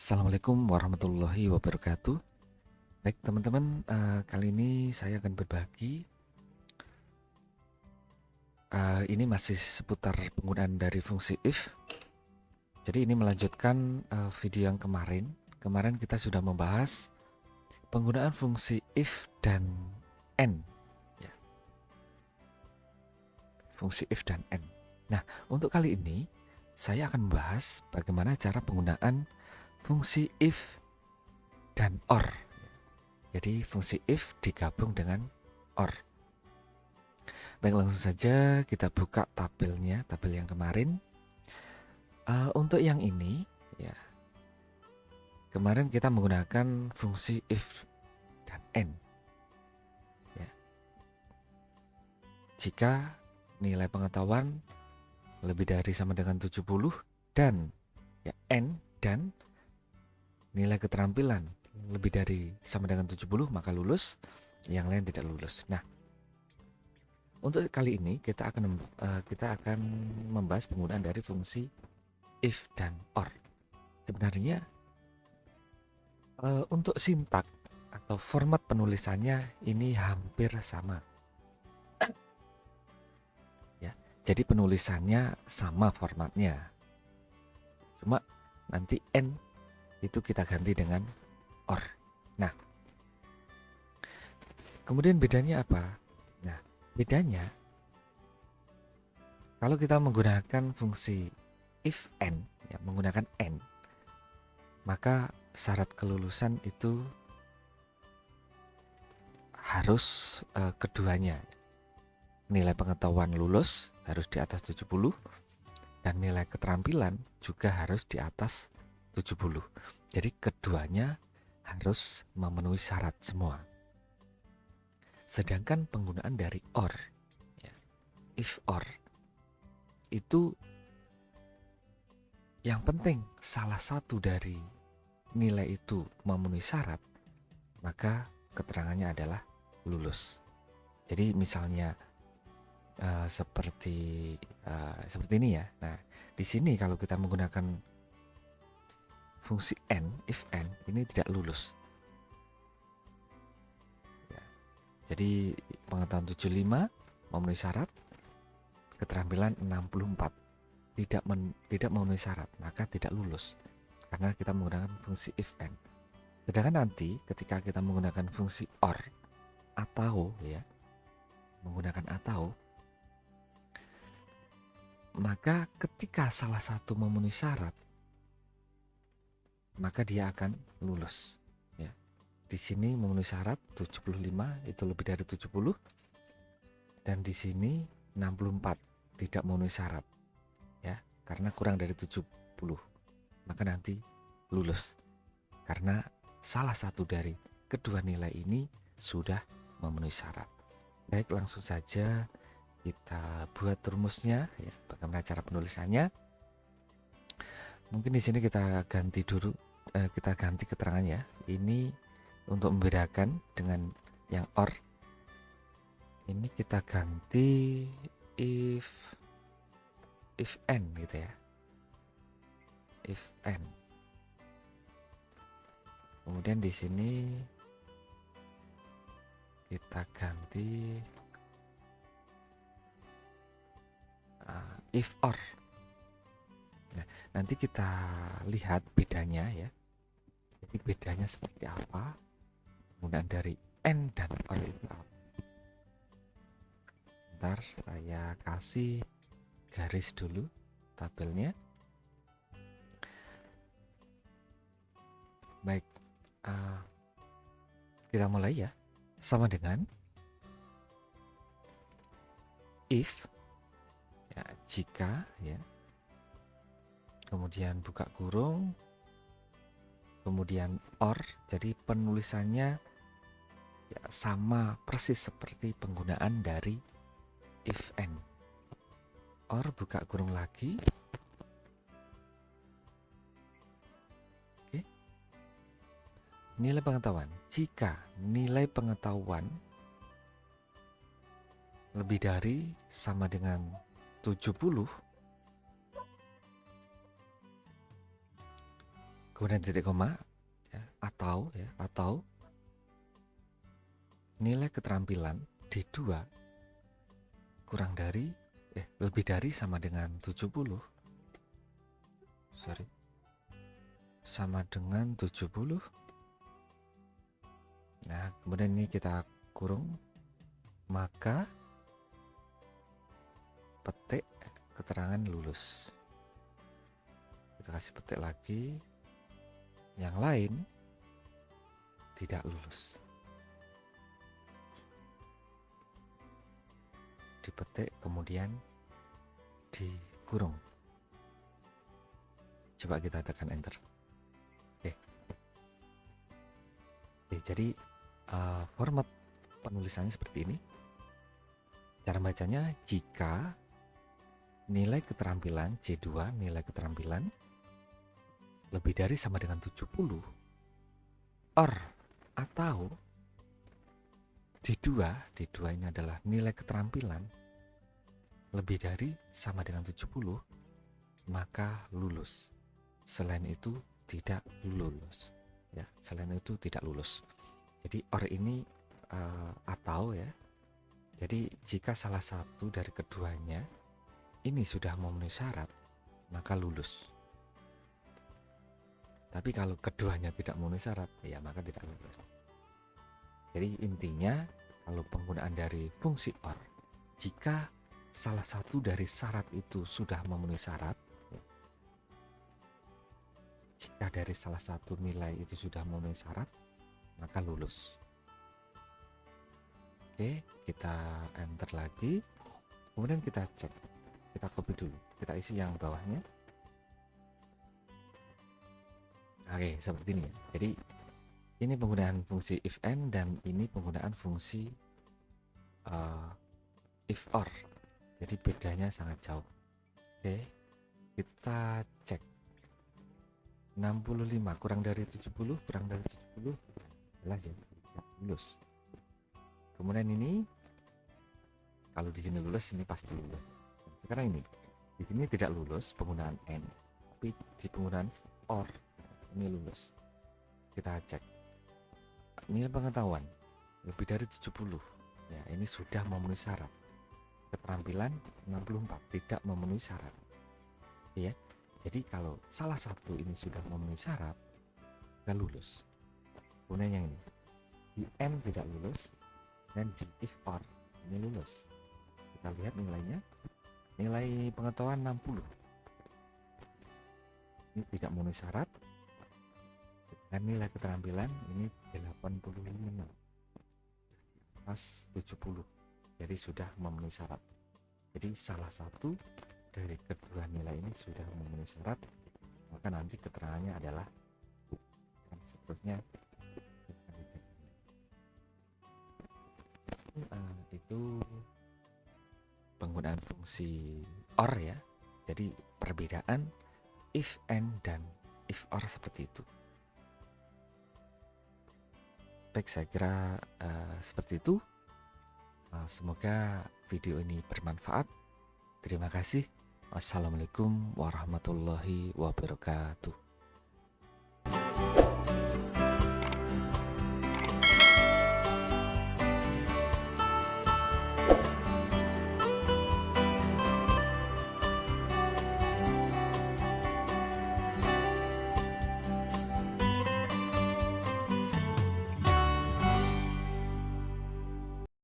Assalamualaikum warahmatullahi wabarakatuh. Baik teman-teman, kali ini saya akan berbagi. Ini masih seputar penggunaan dari fungsi if. Jadi ini melanjutkan video yang kemarin. Kemarin kita sudah membahas penggunaan fungsi if dan and. Ya, fungsi if dan and. Nah, untuk kali ini saya akan membahas bagaimana cara penggunaan fungsi if dan or. Jadi fungsi if digabung dengan or. Baik, langsung saja kita buka tabelnya, tabel yang kemarin. Untuk yang ini, ya, kemarin kita menggunakan fungsi if dan and. Ya. Jika nilai pengetahuan lebih dari sama dengan 70 dan ya and dan nilai keterampilan lebih dari sama dengan 70 maka lulus, yang lain tidak lulus. Nah, untuk kali ini kita akan membahas penggunaan dari fungsi if dan or. Sebenarnya untuk sintak atau format penulisannya ini hampir sama. Ya, jadi penulisannya sama formatnya. Cuma nanti and itu kita ganti dengan or. Nah, kemudian bedanya apa? Nah, bedanya kalau kita menggunakan fungsi if and, ya, menggunakan and, maka syarat kelulusan itu harus keduanya. Nilai pengetahuan lulus harus di atas 70 dan nilai keterampilan juga harus di atas 70. Jadi keduanya harus memenuhi syarat semua. Sedangkan penggunaan dari or, ya, if or, itu yang penting salah satu dari nilai itu memenuhi syarat, maka keterangannya adalah lulus. Jadi misalnya seperti ini ya. Nah, di sini kalau kita menggunakan fungsi and, if and, ini tidak lulus. Ya. Jadi pengetahuan 75 memenuhi syarat, keterampilan 64 tidak memenuhi syarat, maka tidak lulus karena kita menggunakan fungsi if and. Sedangkan nanti ketika kita menggunakan fungsi or atau, ya, menggunakan atau, maka ketika salah satu memenuhi syarat, maka dia akan lulus. Ya. Di sini memenuhi syarat 75 itu lebih dari 70, dan di sini 64 tidak memenuhi syarat, ya, karena kurang dari 70, maka nanti lulus karena salah satu dari kedua nilai ini sudah memenuhi syarat. Baik, langsung saja kita buat rumusnya, ya, bagaimana cara penulisannya. Mungkin di sini kita ganti dulu, kita ganti keterangannya. Ini untuk membedakan dengan yang or. Ini kita ganti if and gitu ya. If and. Kemudian di sini kita ganti if or. Nah, nanti kita lihat bedanya ya. Jadi bedanya seperti apa? Penggunaan dari and dan or itu apa? Bentar, saya kasih garis dulu tabelnya. Baik, kita mulai ya. Sama dengan if, ya, jika, ya, kemudian buka kurung, kemudian or. Jadi penulisannya ya sama persis seperti penggunaan dari if and. Or buka kurung lagi. Oke. Nilai pengetahuan. Jika nilai pengetahuan lebih dari sama dengan 70, kemudian titik koma, ya, atau nilai keterampilan D2 kurang dari lebih dari sama dengan 70. Sama dengan 70. Nah, kemudian ini kita kurung, maka petik keterangan lulus. Kita kasih petik lagi, yang lain tidak lulus. Dipetik kemudian dikurung. Coba kita tekan enter. Jadi format penulisannya seperti ini. Cara bacanya, jika nilai keterampilan C2, nilai keterampilan lebih dari sama dengan 70, or atau D2 ini adalah nilai keterampilan lebih dari sama dengan 70, maka lulus. Selain itu tidak lulus. Ya, selain itu tidak lulus. Jadi or ini atau ya. Jadi jika salah satu dari keduanya ini sudah memenuhi syarat, maka lulus. Tapi kalau keduanya tidak memenuhi syarat, ya maka tidak lulus. Jadi intinya kalau penggunaan dari fungsi OR, jika salah satu dari syarat itu sudah memenuhi syarat, jika dari salah satu nilai itu sudah memenuhi syarat, maka lulus. Oke, kita enter lagi. Kemudian kita cek, kita copy dulu, kita isi yang bawahnya. Oke, seperti ini ya. Jadi ini penggunaan fungsi if and, dan ini penggunaan fungsi if or. Jadi bedanya sangat jauh. Oke, kita cek. 65 kurang dari 70, kurang dari 70 jelas ya, lulus. Kemudian ini kalau di sini lulus, ini pasti lulus. Sekarang ini di sini tidak lulus penggunaan and, tapi di penggunaan or ini lulus. Kita cek nilai pengetahuan lebih dari 70, ya ini sudah memenuhi syarat. Keterampilan 64 tidak memenuhi syarat, ya. Jadi kalau salah satu ini sudah memenuhi syarat, nggak lulus. Kemudian yang ini di M tidak lulus, dan di if or ini lulus. Kita lihat nilainya, nilai pengetahuan 60 ini tidak memenuhi syarat, dan nilai keterampilan ini 85 pas 70, jadi sudah memenuhi syarat. Jadi salah satu dari kedua nilai ini sudah memenuhi syarat, maka nanti keterangannya adalah dan seterusnya. Itu penggunaan fungsi or ya. Jadi perbedaan if and dan if or seperti itu. Baik, saya kira seperti itu. Semoga video ini bermanfaat. Terima kasih. Wassalamualaikum warahmatullahi wabarakatuh.